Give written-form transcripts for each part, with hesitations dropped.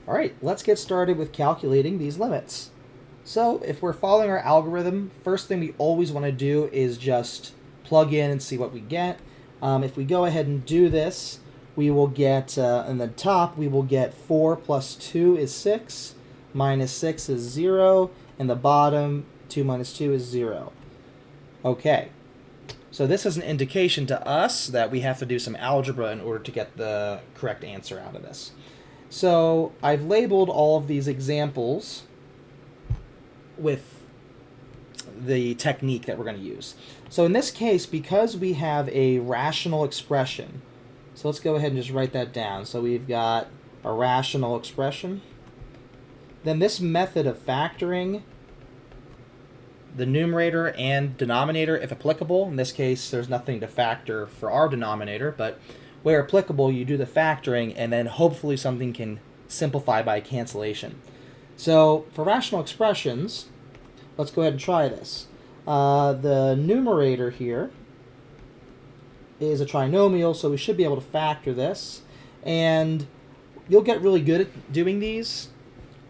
All right, let's get started with calculating these limits. So if we're following our algorithm, first thing we always want to do is just plug in and see what we get. If we go ahead and do this, we will get, in the top, we will get 4 plus 2 is 6, minus 6 is 0, and the bottom, 2 minus 2 is 0. Okay, so this is an indication to us that we have to do some algebra in order to get the correct answer out of this. So I've labeled all of these examples with the technique that we're going to use. So in this case, because we have a rational expression, so let's go ahead and just write that down. So we've got a rational expression. Then this method of factoring the numerator and denominator, if applicable. In this case, there's nothing to factor for our denominator, but where applicable, you do the factoring, and then hopefully something can simplify by cancellation. So for rational expressions, let's go ahead and try this. The numerator here is a trinomial, so we should be able to factor this. And you'll get really good at doing these,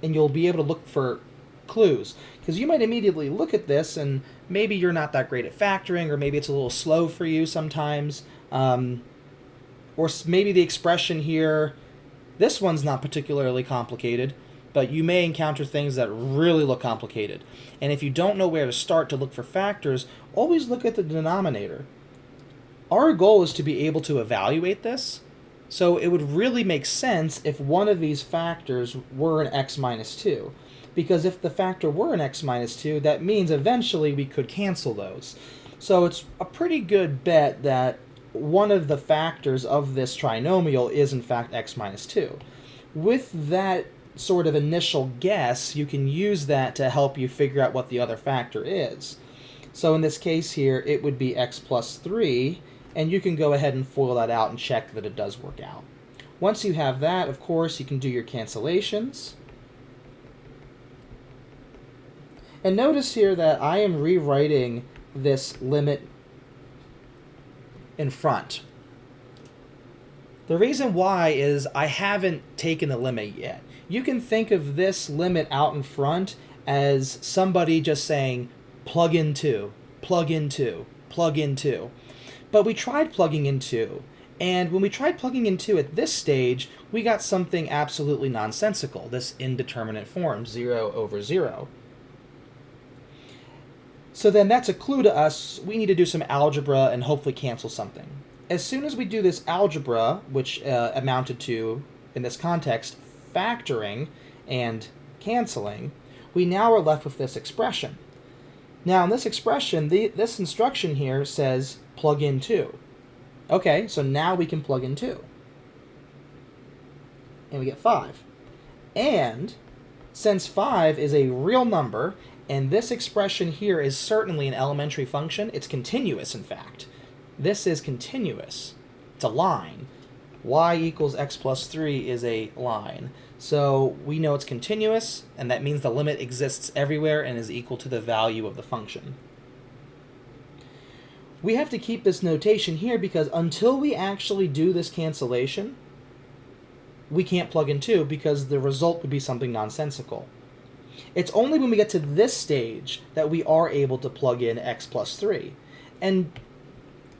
and you'll be able to look for clues. Because you might immediately look at this, and maybe you're not that great at factoring, or maybe it's a little slow for you sometimes. Or maybe the expression here, this one's not particularly complicated, but you may encounter things that really look complicated. And if you don't know where to start to look for factors, always look at the denominator. Our goal is to be able to evaluate this, so it would really make sense if one of these factors were an x minus 2. Because if the factor were an x minus 2, that means eventually we could cancel those. So it's a pretty good bet that one of the factors of this trinomial is in fact x minus 2. With that sort of initial guess, you can use that to help you figure out what the other factor is. So in this case here, it would be x plus 3, and you can go ahead and FOIL that out and check that it does work out. Once you have that, of course, you can do your cancellations. And notice here that I am rewriting this limit in front. The reason why is I haven't taken the limit yet. You can think of this limit out in front as somebody just saying, plug in 2, plug in 2, plug in 2. But we tried plugging in 2, and when we tried plugging in 2 at this stage, we got something absolutely nonsensical, this indeterminate form, 0 over 0. So then that's a clue to us. We need to do some algebra and hopefully cancel something. As soon as we do this algebra, which amounted to, in this context, factoring and canceling, we now are left with this expression. Now in this expression, this instruction here says plug in 2. Okay, so now we can plug in 2. And we get 5. And since 5 is a real number, and this expression here is certainly an elementary function, it's continuous in fact. This is continuous. It's a line. Y equals x plus 3 is a line. So we know it's continuous, and that means the limit exists everywhere and is equal to the value of the function. We have to keep this notation here because until we actually do this cancellation, we can't plug in 2 because the result would be something nonsensical. It's only when we get to this stage that we are able to plug in x plus 3. And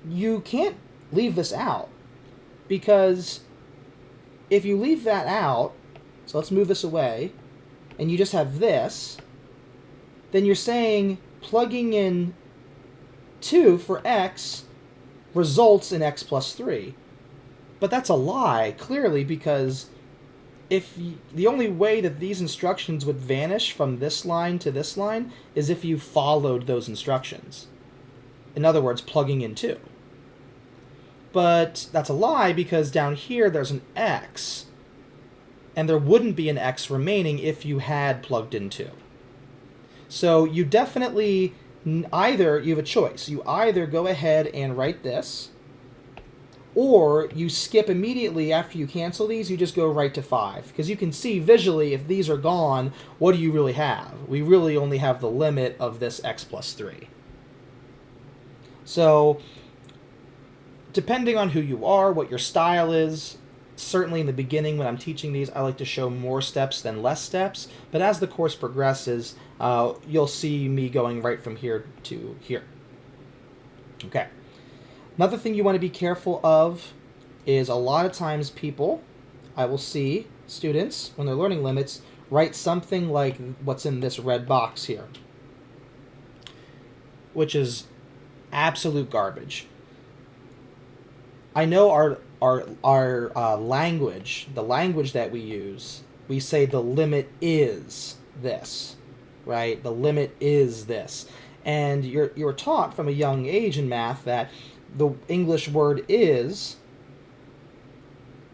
you can't leave this out, because if you leave that out, so let's move this away, and you just have this, then you're saying plugging in 2 for x results in x plus 3. But that's a lie, clearly, because the only way that these instructions would vanish from this line to this line is if you followed those instructions. In other words, plugging in 2. But that's a lie because down here there's an x, and there wouldn't be an x remaining if you had plugged in 2. So you definitely you have a choice. You either go ahead and write this, or you skip immediately after you cancel these, you just go right to 5. Because you can see visually, if these are gone, what do you really have? We really only have the limit of this x plus 3. So, depending on who you are, what your style is, Certainly in the beginning when I'm teaching these, I like to show more steps than less steps, but as the course progresses, you'll see me going right from here to here. Okay. Another thing you want to be careful of is a lot of times people, I will see students, when they're learning limits, write something like what's in this red box here, which is absolute garbage. I know our language, the language that we use, we say the limit is this, right? The limit is this. And you're taught from a young age in math that the English word is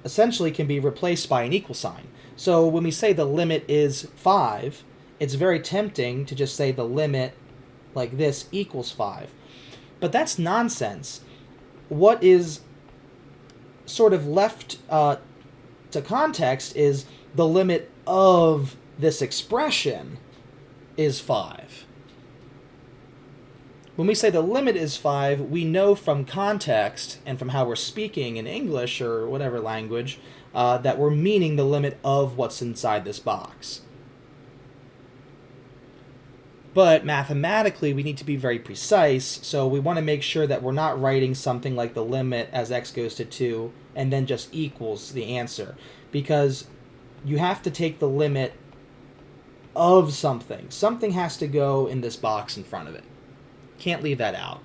essentially can be replaced by an equal sign. So when we say the limit is 5, it's very tempting to just say the limit like this equals 5. But that's nonsense. What is sort of left to context is the limit of this expression is 5. When we say the limit is 5, we know from context and from how we're speaking in English or whatever language that we're meaning the limit of what's inside this box. But mathematically, we need to be very precise, so we want to make sure that we're not writing something like the limit as x goes to 2 and then just equals the answer. Because you have to take the limit of something. Something has to go in this box in front of it. Can't leave that out.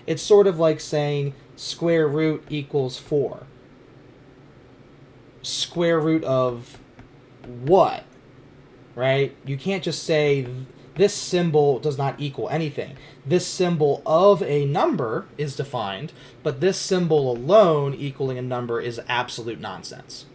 It's sort of like saying square root equals 4. Square root of what? Right? You can't just say this symbol does not equal anything. This symbol of a number is defined, but this symbol alone equaling a number is absolute nonsense.